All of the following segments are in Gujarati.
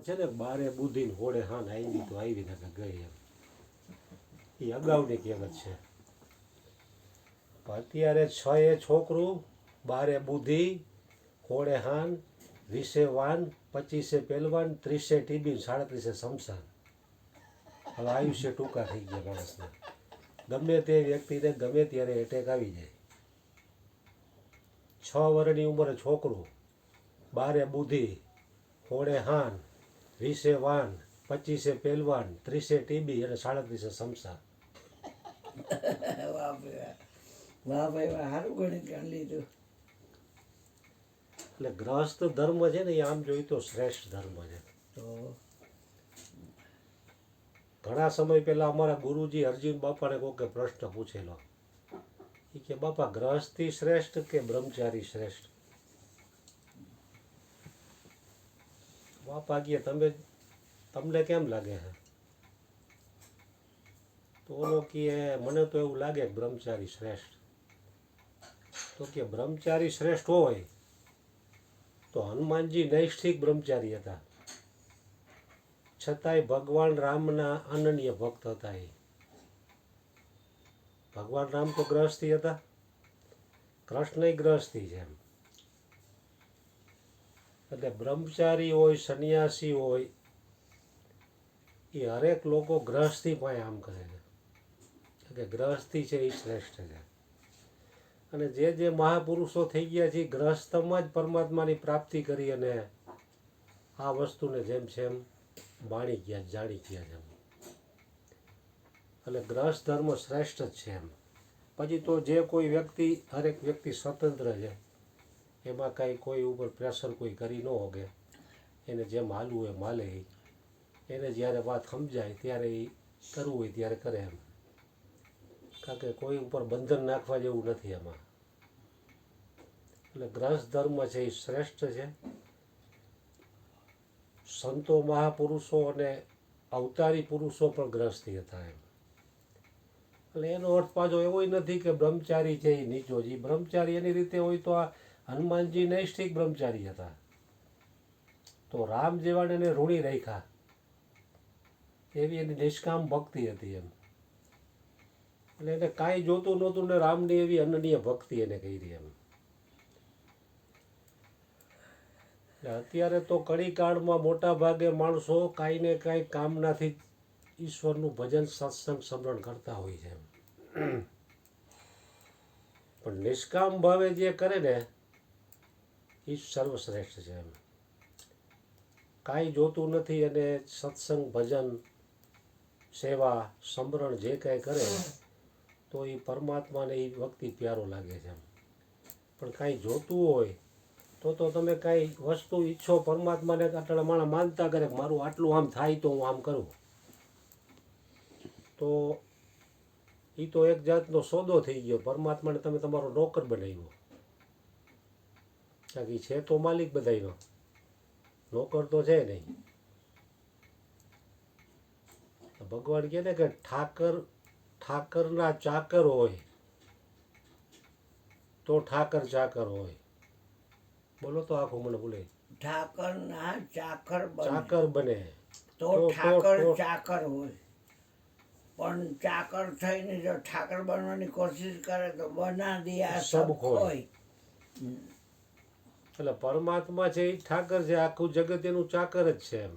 છે ને બારે બુદ્ધિ હોડે હાન આવી તો આવી ને ગઈ એમ એ અગાઉની કહેવત છે. અત્યારે 6 એ છોકરું, 12 બુદ્ધિ, હોળે હાન, 20 વાન, 25 પહેલવાન, 30 ટીબી, 37 શમશાન. હવે આયુષ્ય ટૂંકા થઈ ગયા માણસને. ગમે તે વ્યક્તિને ગમે ત્યારે એટેક આવી જાય. 6 વર્ષની ઉંમરે છોકરું, 12 બુદ્ધિ, હોળે હાન, 20 વાન, 25 પહેલવાન, 30 ટીબી અને 37 શમશાન. વાહ ભાઈ વાહ, સારું ગણિત ગણ લીધું. એટલે ગ્રહસ્થ ધર્મ છે ને એ આમ જોઈએ તો શ્રેષ્ઠ ધર્મ છે. તો ઘણા સમય પહેલા અમારા ગુરુજી અર્જુન બાપાને કોઈકે પ્રશ્ન પૂછેલો કે બાપા ગ્રહસ્થી શ્રેષ્ઠ કે બ્રહ્મચારી શ્રેષ્ઠ? બાપા કહે તમને કેમ લાગે છે? તો ઓલો કહે મને તો એવું લાગે કે બ્રહ્મચારી શ્રેષ્ઠ. તો કે બ્રહ્મચારી શ્રેષ્ઠ હોય તો હનુમાનજી નૈષ્ઠિક બ્રહ્મચારી હતા, છતાંય ભગવાન રામના અનન્ય ભક્ત હતા. એ ભગવાન રામ તો ગ્રહસ્થી હતા, કૃષ્ણ ગ્રહસ્થી છે. એટલે બ્રહ્મચારી હોય, સંન્યાસી હોય, એ હરેક લોકો ગ્રહસ્થી પાસે આમ કરે છે કે ગ્રહસ્થી છે એ શ્રેષ્ઠ છે. અને જે મહાપુરુષો થઈ ગયા છે ગ્રહસ્થમાં જ પરમાત્માની પ્રાપ્તિ કરી અને આ વસ્તુને જેમ છે એમ જાણી ગયા છે. એટલે ગ્રહસ્થ ધર્મ શ્રેષ્ઠ જ છે એમ. પછી તો જે કોઈ વ્યક્તિ, હરેક વ્યક્તિ સ્વતંત્ર છે, એમાં કાંઈ કોઈ ઉપર પ્રેશર કોઈ કરી ન હોગે. એને જેમ હાલવું એમ હાલે. એને જ્યારે વાત સમજાય ત્યારે એ કરવું હોય ત્યારે કરે એમ. કારણ કે કોઈ ઉપર બંધન નાખવા જેવું નથી એમાં. એટલે ગ્રહસ્થ ધર્મ છે એ શ્રેષ્ઠ છે. સંતો મહાપુરુષો અને અવતારી પુરુષો પણ ગ્રહસ્થી હતા એમ. એટલે એનો અર્થ પાછો એવો નથી કે બ્રહ્મચારી છે એ નીચો છે. બ્રહ્મચારી એની રીતે હોય તો આ હનુમાનજી નૈષ્ઠિક બ્રહ્મચારી હતા, તો રામ જેવાને એને ઋણી રાખ્યા એવી એની નિષ્કામ ભક્તિ હતી એમ. એટલે એને કાંઈ જોતું નહોતું ને રામની એવી અનન્ય ભક્તિ એને કરી એમ. અત્યારે તો કળીકાળમાં મોટા ભાગે માણસો કાંઈ ને કાંઈ કામનાથી ઈશ્વરનું ભજન સત્સંગ સ્મરણ કરતા હોય છે. પણ નિષ્કામ ભાવે જે કરે ને એ સર્વશ્રેષ્ઠ છે એમ. કાંઈ જોતું નથી અને સત્સંગ ભજન સેવા સ્મરણ જે કાંઈ કરે તો એ પરમાત્માને એ વ્યક્તિ પ્યારો લાગે છે. પણ કાંઈ જોતું હોય તો તમે કાંઈ વસ્તુ ઈચ્છો પરમાત્માને, આટલા માણસ માનતા કરે મારું આટલું આમ થાય તો હું આમ કરું, તો એ તો એક જાતનો સોદો થઈ ગયો. પરમાત્માને તમે તમારો નોકર બનાવ્યો. કારણ કે છે તો માલિક બધાયનો, નોકર તો છે નહીં. ભગવાન કહે ને કે ઠાકરના ચાકર હોય તો ઠાકર ચાકર હોય. બોલો તો આખું મને બોલે. ઠાકરના ચાકર બને તો ઠાકર ચાકર હોય. પણ ચાકર થઈને જો ઠાકર બનવાની કોશિશ કરે તો બના દિયા સબ ખોય. એટલે પરમાત્મા છે એ ઠાકર છે, આખું જગત એનું ચાકર જ છે એમ.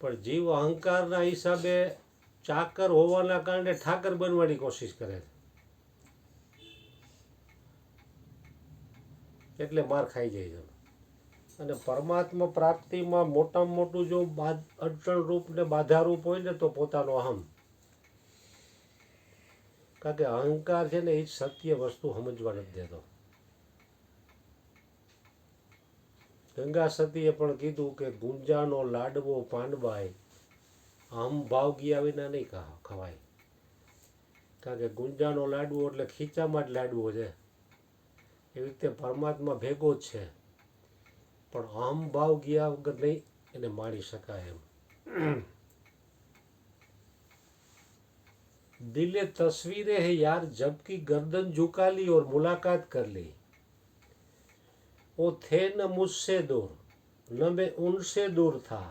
પણ જીવ અહંકારના હિસાબે ચાકર હોવાના કારણે ઠાકર બનવાની કોશિશ કરે છે, એટલે માર ખાઈ જાય છે. અને પરમાત્મા પ્રાપ્તિમાં મોટામાં મોટું જો અડચણરૂપ ને બાધારૂપ હોય ને તો પોતાનો અહમ. કારણ કે અહંકાર છે ને એ સત્ય વસ્તુ સમજવા નથી દેતો. ગંગા સતીએ પણ કીધું કે ગુંજાનો લાડવો પાંડવાય, અહમ ભાવ ગયા વિના નહીં ખવાય. કારણ કે ગુંજાનો લાડવો એટલે ખીચામાં જ લાડવો છે. એવી રીતે પરમાત્મા ભેગો જ છે, પણ અહમ ભાવ ગયા વગર નહીં એને માણી શકાય એમ. દિલે તस्वीरें है यार जबकि गर्दन झुका ली और मुलाकात कर ली, वो थे न मुझसे दूर न मैं उनसे दूर था,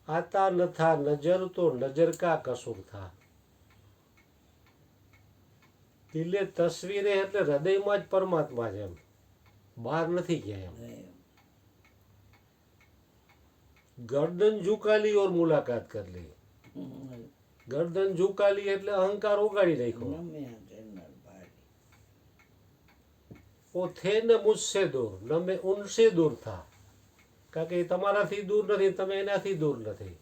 आता न था नजर तो नजर का कसूर था. દિલે તસવીરે એટલે હૃદયમાં જ પરમાત્મા છે એમ, બહાર નથી ગયા એમ. ગરદન ઝુકાલી ઓર મુલાકાત કર લી. ગરદન ઝુકાલી એટલે અહંકાર ઓગાળી નાખ્યો. वो थे न मुझसे दूर न मैं उनसे दूर था, કારણ કે એ તમારાથી દૂર નથી, તમે એનાથી દૂર નથી.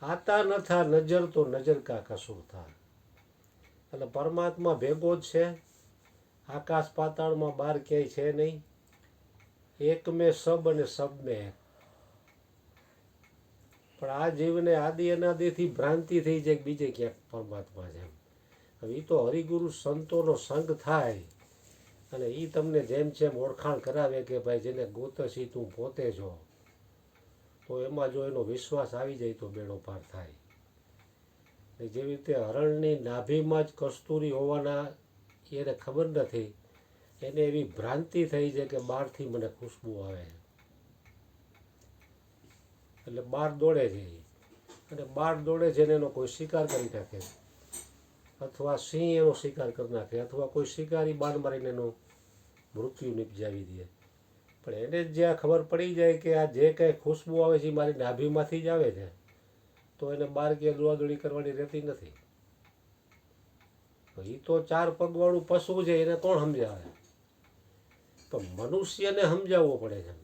આતા ન થા નજર તો નજર કા કસૂર થા. એટલે પરમાત્મા ભેગો જ છે, આકાશ પાતાળમાં બહાર ક્યાંય છે નહીં. એક મેં સબ અને સબ મેં એક. પણ આ જીવને આદિ અનાદિથી ભ્રાંતિ થઈ જાય કે બીજે ક્યાંક પરમાત્મા છે એમ. હવે એ તો હરિગુરુ સંતોનો સંગ થાય અને એ તમને જેમ જેમ ઓળખાણ કરાવે કે ભાઈ જેને ગોતશી તું પોતે છો, તો એમાં જો એનો વિશ્વાસ આવી જાય તો બેડો પાર થાય. જેવી રીતે હરણની નાભીમાં જ કસ્તુરી હોવાના એને ખબર નથી, એને એવી ભ્રાંતિ થઈ છે કે બહારથી મને ખુશ્બુ આવે એટલે બહાર દોડે છે. અને બહાર દોડે છે ને એનો કોઈ શિકાર કરી નાખે, અથવા સિંહ એનો શિકાર કરી નાખે, અથવા કોઈ શિકારી બાણ મારીને એનું મૃત્યુ નિપજાવી દે. પણ એને જ જ્યાં ખબર પડી જાય કે આ જે કંઈ ખુશ્બુ આવે છે એ મારી નાભીમાંથી જ આવે છે, તો એને બહાર ક્યાંય દોડાદોડી કરવાની રહેતી નથી. એ તો 4 પગવાળું પશુ છે, એને કોણ સમજાવે? પણ મનુષ્યને સમજાવવો પડે છે.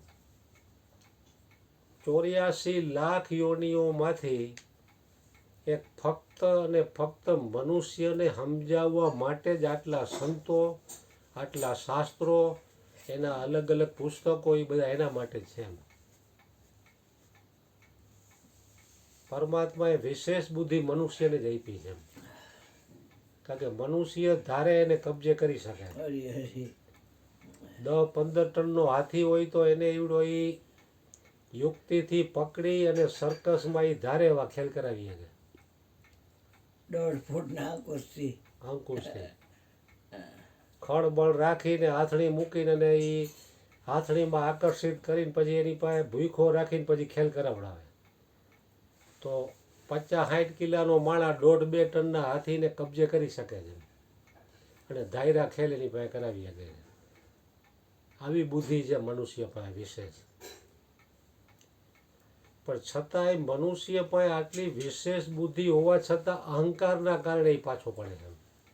84 લાખ યોનિઓમાંથી એક ફક્ત અને ફક્ત મનુષ્યને સમજાવવા માટે જ આટલા સંતો, આટલા શાસ્ત્રો, એના અલગ અલગ પુસ્તકો, એ બધા એના માટે જ છે. પરમાત્માએ વિશેષ બુદ્ધિ મનુષ્યને જ આપી છે, કારણ કે મનુષ્ય ધારે એને કબજે કરી શકે. 10-15 ટનનો હાથી હોય તો એને એવડો એ યુક્તિથી પકડી અને સર્કસમાં એ ધારે એવા ખેલ કરાવી શકે. 1.5 ફૂટના અંકુશથી ખળબળ રાખીને હાથણી મૂકીને અને એ હાથણીમાં આકર્ષિત કરીને પછી એની પાસે ભૂખો રાખીને પછી ખેલ કરાવડાવે. તો 50-60 કિલોનો માણા 1.5-2 ટનના હાથીને કબજે કરી શકે છે અને ધાયરા ખેલ એની પાસે કરાવી શકે છે. આવી બુદ્ધિ છે મનુષ્ય પાસે વિશેષ. પણ છતાંય મનુષ્ય પાસે આટલી વિશેષ બુદ્ધિ હોવા છતાં અહંકારના કારણે એ પાછો પડે છે.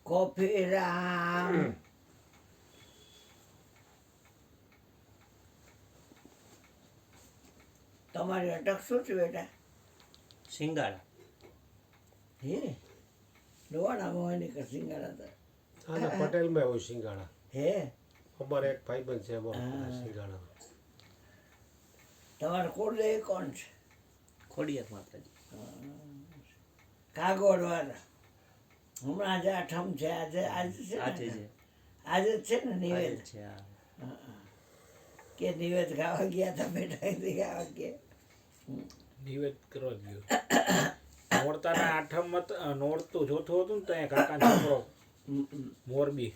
કોફી રામ તમારી અટક શું છે બેટા? સિંગાડા. હે લોવાણામાં હોય ને કે સિંગાડા? આના પટેલમાં હોય સિંગાડા. હે અમારે એક ભાઈબંધ છે એમાં સિંગાડા. તમારે કુળદેવ કોણ છે? ખોડિયાર માતાજી. કાગોળવાળા. હમણાં જે 8મ છે, આજે છે ને? આજે જ છે ને નિવેદ? કે નિવેદ ગાવા ગયા હતા બેટા? ગાવા ગયા નિવેદ કરવા ગયો. નોરતાના 8મ નોરતું જોતું હતું ને, ત્યાં કાકા છોકરો મોરબી